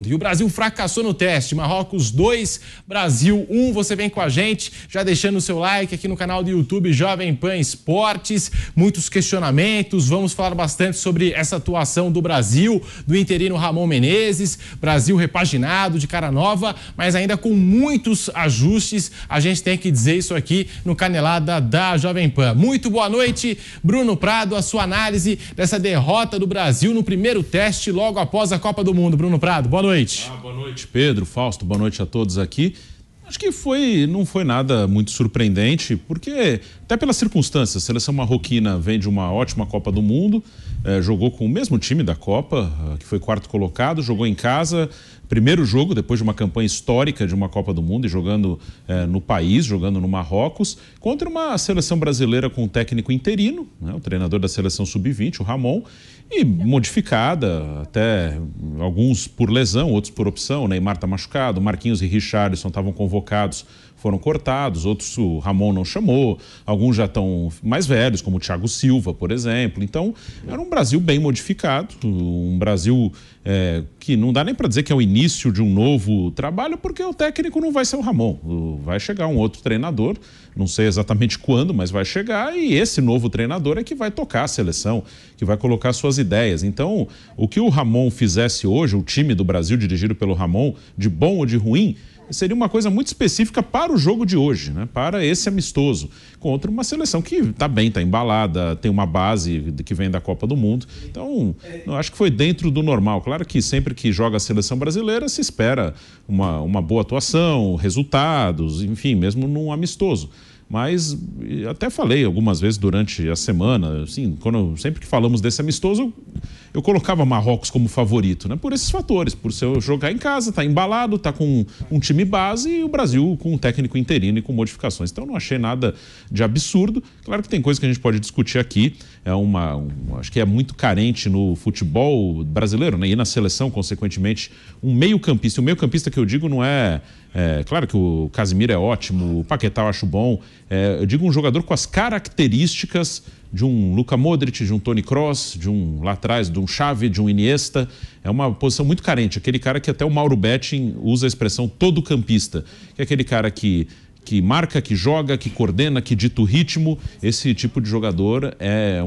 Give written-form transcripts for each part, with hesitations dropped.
E o Brasil fracassou no teste. Marrocos 2, Brasil 1. Você vem com a gente, já deixando o seu like aqui no canal do YouTube Jovem Pan Esportes. Muitos questionamentos. Vamos falar bastante sobre essa atuação do Brasil, do interino Ramon Menezes. Brasil repaginado, de cara nova, mas ainda com muitos ajustes. A gente tem que dizer isso aqui no Canelada da Jovem Pan. Muito boa noite, Bruno Prado, a sua análise dessa derrota do Brasil no primeiro teste logo após a Copa do Mundo. Bruno Prado, boa noite. Boa noite, Pedro, Fausto, boa noite a todos aqui. Acho que não foi nada muito surpreendente, porque até pelas circunstâncias, a seleção marroquina vem de uma ótima Copa do Mundo, jogou com o mesmo time da Copa, que foi quarto colocado, jogou em casa, primeiro jogo depois de uma campanha histórica de uma Copa do Mundo e jogando no país, jogando no Marrocos, contra uma seleção brasileira com um técnico interino, né, o treinador da seleção sub-20, o Ramon, e modificada, até alguns por lesão, outros por opção. O Neymar está machucado, Marquinhos e Richarlison estavam convocados, foram cortados, outros o Ramon não chamou, alguns já estão mais velhos, como o Thiago Silva, por exemplo. Então, era um Brasil bem modificado, um Brasil que não dá nem para dizer que é o início de um novo trabalho, porque o técnico não vai ser o Ramon, vai chegar um outro treinador, não sei exatamente quando, mas vai chegar, e esse novo treinador é que vai tocar a seleção, que vai colocar suas ideias. Então, o que o Ramon fizesse hoje, o time do Brasil dirigido pelo Ramon, de bom ou de ruim, seria uma coisa muito específica para o jogo de hoje, né? Para esse amistoso, contra uma seleção que está bem, está embalada, tem uma base que vem da Copa do Mundo. Então, eu acho que foi dentro do normal. Claro que sempre que joga a seleção brasileira se espera uma boa atuação, resultados, enfim, mesmo num amistoso. Mas até falei algumas vezes durante a semana, assim, sempre que falamos desse amistoso, eu colocava Marrocos como favorito, né? Por esses fatores, por ser jogar em casa, tá embalado, tá com um time base, e o Brasil com um técnico interino e com modificações. Então não achei nada de absurdo. Claro que tem coisa que a gente pode discutir aqui, acho que é muito carente no futebol brasileiro, né? E na seleção, consequentemente, um meio-campista. O meio-campista que eu digo não claro que o Casemiro é ótimo, o Paquetá eu acho bom. Eu digo um jogador com as características de um Luka Modric, de um Toni Kroos, de um lá atrás, de um Xavi, de um Iniesta. É uma posição muito carente. Aquele cara que até o Mauro Betting usa a expressão todo campista, que é aquele cara que marca, que joga, que coordena, que dita o ritmo. Esse tipo de jogador é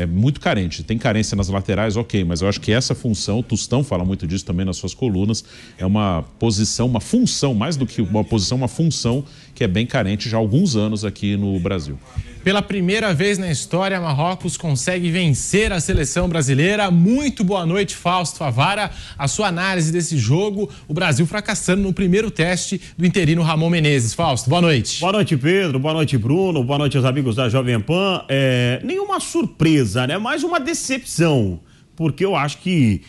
muito carente. Tem carência nas laterais, ok, mas eu acho que essa função, o Tostão fala muito disso também nas suas colunas, é uma posição, uma função, mais do que uma posição, uma função que é bem carente já há alguns anos aqui no Brasil. Pela primeira vez na história, Marrocos consegue vencer a seleção brasileira. Muito boa noite, Fausto Favara. A sua análise desse jogo, o Brasil fracassando no primeiro teste do interino Ramon Menezes. Fausto, boa noite. Boa noite, Pedro. Boa noite, Bruno. Boa noite aos amigos da Jovem Pan. Nenhuma surpresa, né? Mais uma decepção. Porque eu acho que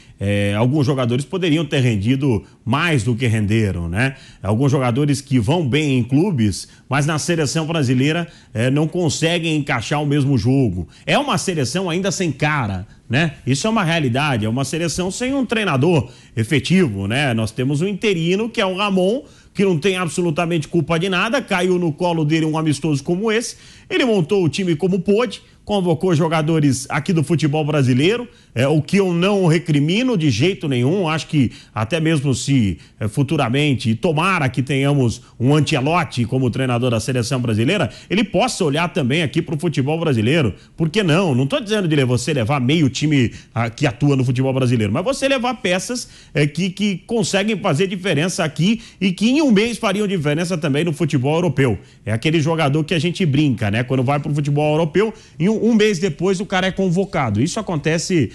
alguns jogadores poderiam ter rendido mais do que renderam, né? Alguns jogadores que vão bem em clubes, mas na seleção brasileira não conseguem encaixar o mesmo jogo. É uma seleção ainda sem cara, né? Isso é uma realidade, é uma seleção sem um treinador efetivo, né? Nós temos um interino, que é o Ramon, que não tem absolutamente culpa de nada, caiu no colo dele um amistoso como esse, ele montou o time como pôde, convocou jogadores aqui do futebol brasileiro, o que eu não recrimino de jeito nenhum. Acho que até mesmo se futuramente, tomara que tenhamos um Ancelotti como treinador da seleção brasileira, ele possa olhar também aqui para o futebol brasileiro. Por que não? Não estou dizendo de você levar meio time que atua no futebol brasileiro, mas você levar peças que conseguem fazer diferença aqui e que em um mês fariam diferença também no futebol europeu. É aquele jogador que a gente brinca, né? Quando vai para o futebol europeu, em um mês depois o cara é convocado. Isso acontece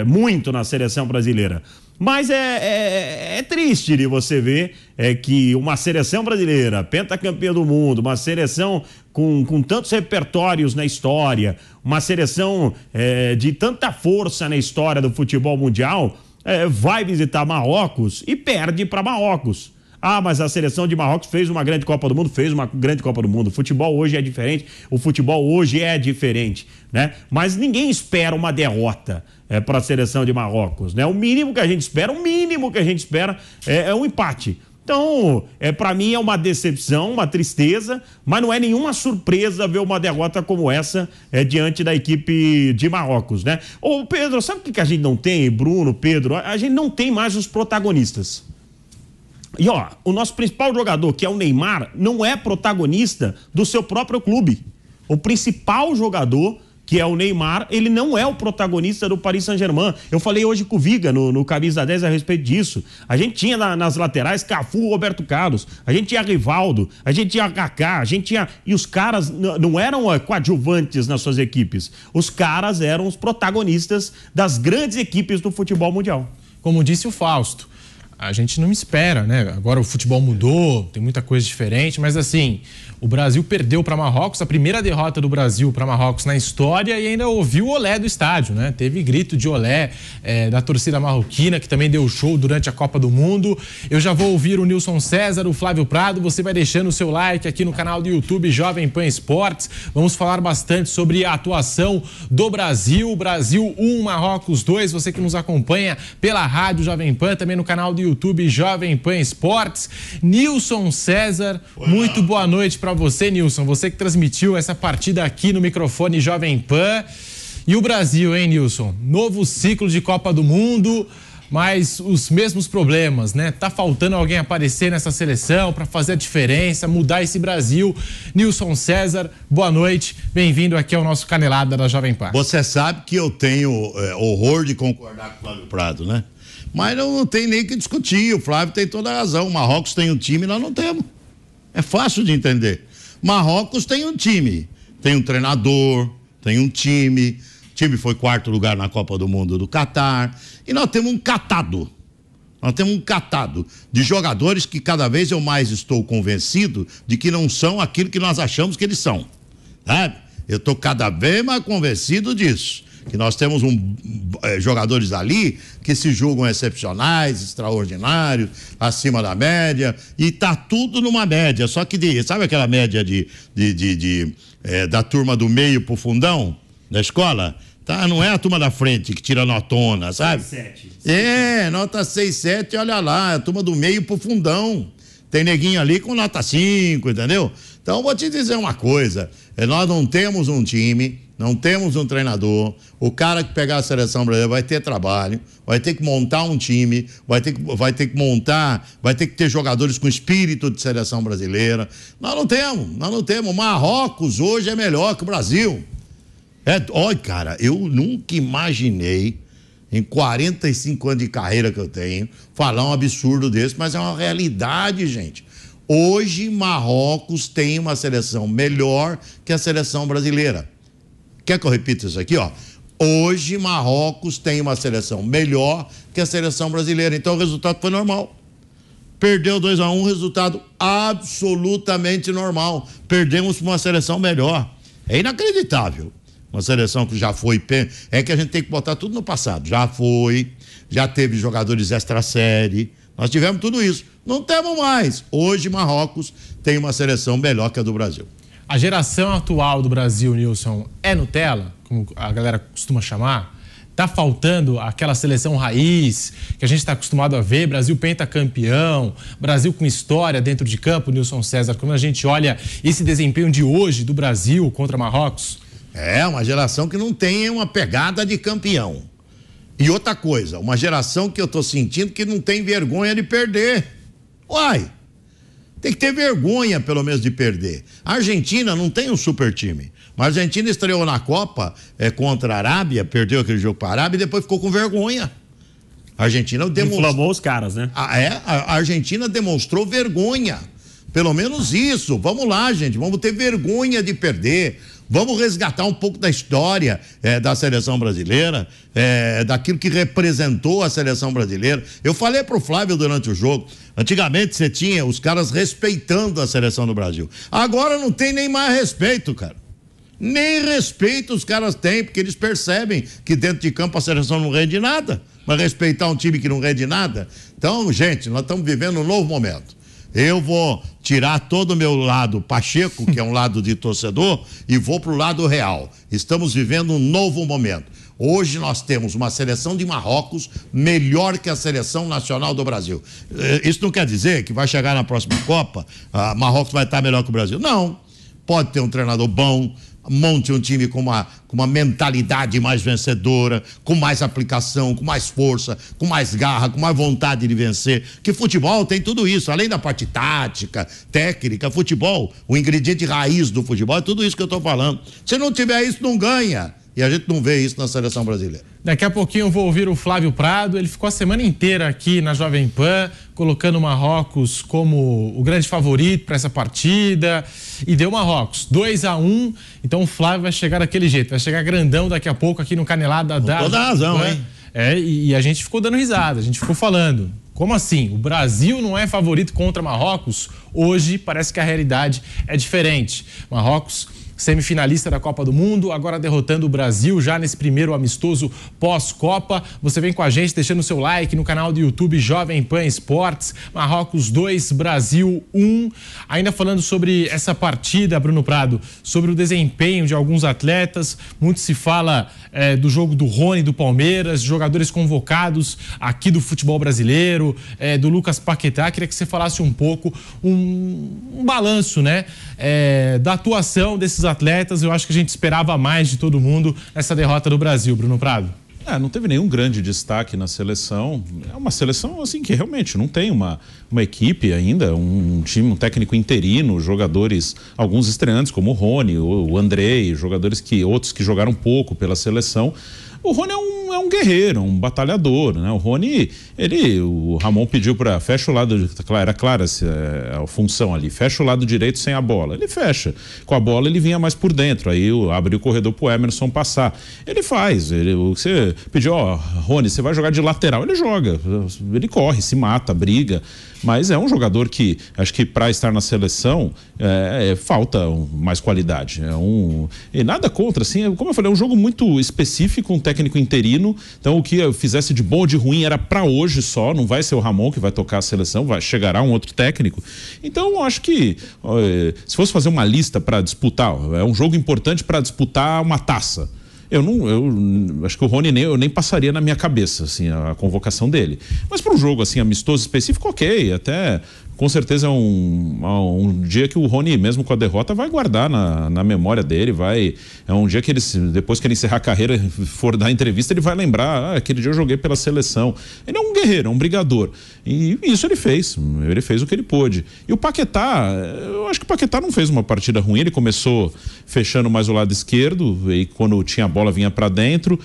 muito na seleção brasileira. Mas é triste de você ver que uma seleção brasileira, pentacampeã do mundo, uma seleção com tantos repertórios na história, uma seleção de tanta força na história do futebol mundial, vai visitar Marrocos e perde para Marrocos. Ah, mas a seleção de Marrocos fez uma grande Copa do Mundo, fez uma grande Copa do Mundo. O futebol hoje é diferente, né? Mas ninguém espera uma derrota para a seleção de Marrocos, né? O mínimo que a gente espera é um empate. Então, para mim é uma decepção, uma tristeza, mas não é nenhuma surpresa ver uma derrota como essa diante da equipe de Marrocos, né? Ô Pedro, sabe o que a gente não tem, Bruno, Pedro? A gente não tem mais os protagonistas. E ó, o nosso principal jogador, que é o Neymar, não é protagonista do seu próprio clube. O principal jogador, que é o Neymar, ele não é o protagonista do Paris Saint-Germain. Eu falei hoje com o Viga, no Camisa 10, a respeito disso. A gente tinha nas laterais Cafu, Roberto Carlos, a gente tinha Rivaldo, a gente tinha Kaká, a gente tinha... E os caras não eram coadjuvantes nas suas equipes. Os caras eram os protagonistas das grandes equipes do futebol mundial. Como disse o Fausto, a gente não espera, né? Agora o futebol mudou, tem muita coisa diferente, mas assim, o Brasil perdeu para Marrocos, a primeira derrota do Brasil para Marrocos na história, e ainda ouviu o olé do estádio, né? Teve grito de olé da torcida marroquina, que também deu show durante a Copa do Mundo. Eu já vou ouvir o Nilson César, o Flávio Prado, você vai deixando o seu like aqui no canal do YouTube Jovem Pan Esportes. Vamos falar bastante sobre a atuação do Brasil. Brasil 1, Marrocos 2, você que nos acompanha pela rádio Jovem Pan, também no canal do YouTube Jovem Pan Esportes. Nilson César, muito boa noite para você, Nilson. Você que transmitiu essa partida aqui no microfone Jovem Pan. E o Brasil, hein, Nilson? Novo ciclo de Copa do Mundo, mas os mesmos problemas, né? Tá faltando alguém aparecer nessa seleção para fazer a diferença, mudar esse Brasil. Nilson César, boa noite. Bem-vindo aqui ao nosso Canelada da Jovem Pan. Você sabe que eu tenho horror de concordar com o Flávio Prado, né? Mas não tem nem que discutir, o Flávio tem toda a razão. O Marrocos tem um time, nós não temos. É fácil de entender. Marrocos tem um time, tem um treinador, tem um time. O time foi 4º lugar na Copa do Mundo do Catar. E nós temos um catado. Nós temos um catado de jogadores que cada vez eu mais estou convencido de que não são aquilo que nós achamos que eles são. Sabe? Eu estou cada vez mais convencido disso. Que nós temos jogadores ali que se julgam excepcionais, extraordinários, acima da média, e tá tudo numa média, só que sabe aquela média da turma do meio pro fundão da escola? Tá, não é a turma da frente que tira notona, sabe? 6,7. Nota 6,7, olha lá, a turma do meio pro fundão. Tem neguinho ali com nota 5, entendeu? Então, vou te dizer uma coisa, nós não temos um time, não temos um treinador, o cara que pegar a seleção brasileira vai ter trabalho, vai ter que montar um time, vai ter que ter jogadores com espírito de seleção brasileira. Nós não temos. Marrocos hoje é melhor que o Brasil. Olha, cara, eu nunca imaginei, em 45 anos de carreira que eu tenho, falar um absurdo desse, mas é uma realidade, gente. Hoje, Marrocos tem uma seleção melhor que a seleção brasileira. Quer que eu repita isso aqui, ó? Hoje, Marrocos tem uma seleção melhor que a seleção brasileira. Então, o resultado foi normal. Perdeu 2-1, resultado absolutamente normal. Perdemos para uma seleção melhor. É inacreditável. Uma seleção que já foi... É que a gente tem que botar tudo no passado. Já teve jogadores extra-série. Nós tivemos tudo isso. Não temos mais. Hoje, Marrocos tem uma seleção melhor que a do Brasil. A geração atual do Brasil, Nilson, é Nutella, como a galera costuma chamar? Tá faltando aquela seleção raiz que a gente está acostumado a ver, Brasil pentacampeão, Brasil com história dentro de campo, Nilson César, quando a gente olha esse desempenho de hoje do Brasil contra Marrocos? É, uma geração que não tem uma pegada de campeão. E outra coisa, uma geração que eu tô sentindo que não tem vergonha de perder. Uai! Tem que ter vergonha, pelo menos, de perder. A Argentina não tem um super time. Mas a Argentina estreou na Copa contra a Arábia, perdeu aquele jogo para a Arábia e depois ficou com vergonha. A Argentina inflamou os caras, né? A Argentina demonstrou vergonha. Pelo menos isso. Vamos lá, gente. Vamos ter vergonha de perder. Vamos resgatar um pouco da história da seleção brasileira, daquilo que representou a seleção brasileira. Eu falei pro Flávio durante o jogo, antigamente você tinha os caras respeitando a seleção do Brasil. Agora não tem nem mais respeito, cara. Nem respeito os caras têm, porque eles percebem que dentro de campo a seleção não rende nada. Mas respeitar um time que não rende nada? Então, gente, nós estamos vivendo um novo momento. Eu vou tirar todo o meu lado Pacheco, que é um lado de torcedor, e vou para o lado real. Estamos vivendo um novo momento. Hoje nós temos uma seleção de Marrocos melhor que a seleção nacional do Brasil. Isso não quer dizer que vai chegar na próxima Copa, Marrocos vai estar melhor que o Brasil. Não. Pode ter um treinador bom, monte um time com uma mentalidade mais vencedora, com mais aplicação, com mais força, com mais garra, com mais vontade de vencer. Que futebol tem tudo isso, além da parte tática, técnica, futebol, o ingrediente raiz do futebol é tudo isso que eu estou falando. Se não tiver isso, não ganha. E a gente não vê isso na seleção brasileira. Daqui a pouquinho eu vou ouvir o Flávio Prado. Ele ficou a semana inteira aqui na Jovem Pan, colocando o Marrocos como o grande favorito para essa partida. E deu Marrocos 2-1. Então o Flávio vai chegar daquele jeito, vai chegar grandão daqui a pouco aqui no Canelada da. Toda a razão, hein? E a gente ficou dando risada, a gente ficou falando. Como assim? O Brasil não é favorito contra Marrocos? Hoje parece que a realidade é diferente. Marrocos, semifinalista da Copa do Mundo, agora derrotando o Brasil já nesse primeiro amistoso pós-Copa. Você vem com a gente deixando o seu like no canal do YouTube Jovem Pan Esportes. Marrocos 2, Brasil 1. Ainda falando sobre essa partida, Bruno Prado, sobre o desempenho de alguns atletas. Muito se fala do jogo do Rony, do Palmeiras, jogadores convocados aqui do futebol brasileiro, do Lucas Paquetá. Queria que você falasse um pouco, um balanço, né, da atuação desses atletas. Eu acho que a gente esperava mais de todo mundo nessa derrota do Brasil, Bruno Prado. Não teve nenhum grande destaque na seleção. É uma seleção assim que realmente não tem uma equipe ainda, um time, um técnico interino, jogadores, alguns estreantes como o Rony, o Andrei, outros que jogaram pouco pela seleção. O Rony é um guerreiro, um batalhador, né? O Rony, o Ramon pediu para fecha o lado, era clara a função ali, fecha o lado direito sem a bola. Ele fecha. Com a bola ele vinha mais por dentro, aí abriu o corredor pro Emerson passar. Ele faz, você pediu, Rony, você vai jogar de lateral, ele joga, ele corre, se mata, briga. Mas é um jogador que, acho que para estar na seleção, falta mais qualidade. E nada contra, assim, como eu falei, é um jogo muito específico, um técnico interino. Então, o que eu fizesse de bom ou de ruim era para hoje só, não vai ser o Ramon que vai tocar a seleção, chegará um outro técnico. Então, eu acho que, se fosse fazer uma lista para disputar, é um jogo importante para disputar uma taça. Eu acho que o Rony eu nem passaria na minha cabeça, assim, a convocação dele. Mas para um jogo, assim, amistoso específico, ok, até com certeza é um dia que o Rony, mesmo com a derrota, vai guardar na memória dele, é um dia que depois que ele encerrar a carreira, for dar entrevista, ele vai lembrar, aquele dia eu joguei pela seleção. Ele é um guerreiro, é um brigador. E isso ele fez o que ele pôde. E o Paquetá, eu acho que o Paquetá não fez uma partida ruim, ele começou fechando mais o lado esquerdo, e quando tinha a bola vinha para dentro.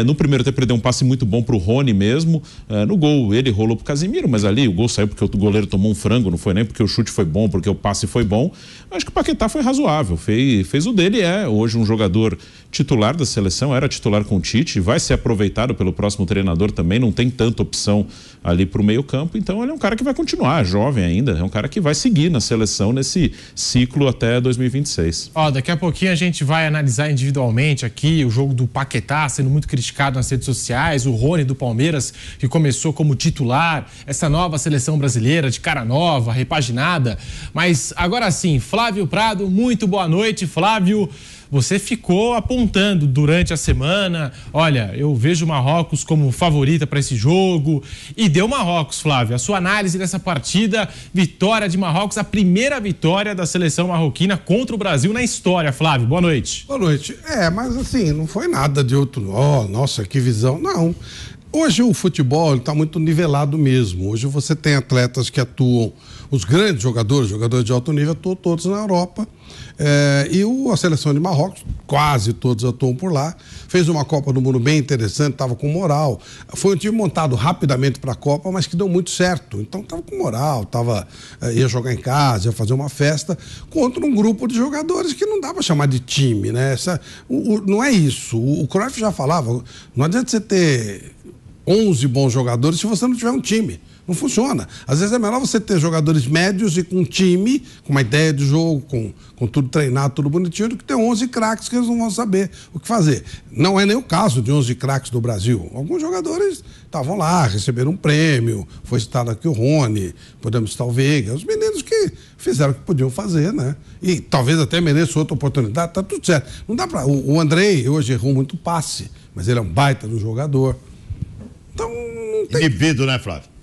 No primeiro tempo ele deu um passe muito bom pro Rony mesmo. No gol ele rolou pro Casemiro, mas ali o gol saiu porque o goleiro tomou um frango, não foi nem porque o chute foi bom, porque o passe foi bom. Acho que o Paquetá foi razoável, fez o dele, hoje um jogador titular da seleção, era titular com o Tite, vai ser aproveitado pelo próximo treinador também, não tem tanta opção ali pro meio campo, então ele é um cara que vai continuar, jovem ainda, é um cara que vai seguir na seleção nesse ciclo até 2026. Daqui a pouquinho a gente vai analisar individualmente aqui o jogo do Paquetá, sendo muito criticado nas redes sociais, o Rony do Palmeiras, que começou como titular, essa nova seleção brasileira de cara nova, repaginada. Mas agora sim, Flávio Prado, muito boa noite, Flávio. Você ficou apontando durante a semana, olha, eu vejo o Marrocos como favorita para esse jogo, e deu Marrocos, Flávio. A sua análise dessa partida, vitória de Marrocos, a primeira vitória da seleção marroquina contra o Brasil na história, Flávio. Boa noite. Boa noite. Mas assim, não foi nada de outro, nossa, que visão, não. Hoje o futebol está muito nivelado mesmo. Hoje você tem atletas que atuam, os grandes jogadores de alto nível, atuam todos na Europa. A seleção de Marrocos, quase todos atuam por lá. Fez uma Copa do Mundo bem interessante, estava com moral. Foi um time montado rapidamente para a Copa, mas que deu muito certo. Então estava com moral, ia jogar em casa, ia fazer uma festa contra um grupo de jogadores que não dá para chamar de time, né? Não é isso. O Cruyff já falava, não adianta você ter 11 bons jogadores se você não tiver um time. Não funciona. Às vezes é melhor você ter jogadores médios e com um time, com uma ideia de jogo, com tudo treinado, tudo bonitinho, do que ter 11 craques que eles não vão saber o que fazer. Não é nem o caso de 11 craques do Brasil. Alguns jogadores estavam lá, receberam um prêmio, foi citado aqui o Rony, podemos citar o Veiga, os meninos que fizeram o que podiam fazer, né? E talvez até mereça outra oportunidade, tá tudo certo. Não dá pra... O Andrei hoje errou muito passe, mas ele é um baita do jogador. Então, não tem... Inibido, né, Flávio?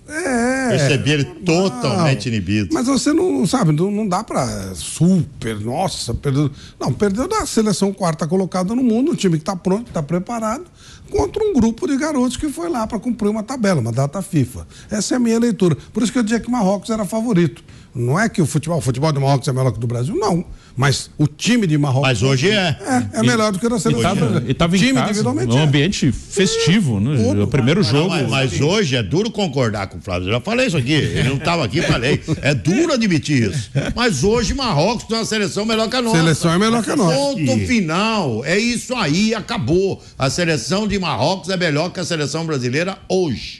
Percebi ele totalmente inibido. Mas você não sabe, não dá pra nossa, perdeu. Não, perdeu da seleção quarta colocada no mundo, um time que tá pronto, que tá preparado, contra um grupo de garotos que foi lá para cumprir uma tabela, uma data FIFA. Essa é a minha leitura. Por isso que eu dizia que Marrocos era favorito. Não é que o futebol de Marrocos é melhor que o do Brasil, não. Mas o time de Marrocos... Mas hoje é. É melhor do que a seleção. E estava em casa, num ambiente festivo, né? O primeiro jogo... Mas hoje é duro concordar com o Flávio. Eu já falei isso aqui, ele não estava aqui, falei. É duro admitir isso. Mas hoje Marrocos tem uma seleção melhor que a nossa. Seleção é melhor que a nossa. Ponto final. É isso aí, acabou. A seleção de Marrocos é melhor que a seleção brasileira hoje.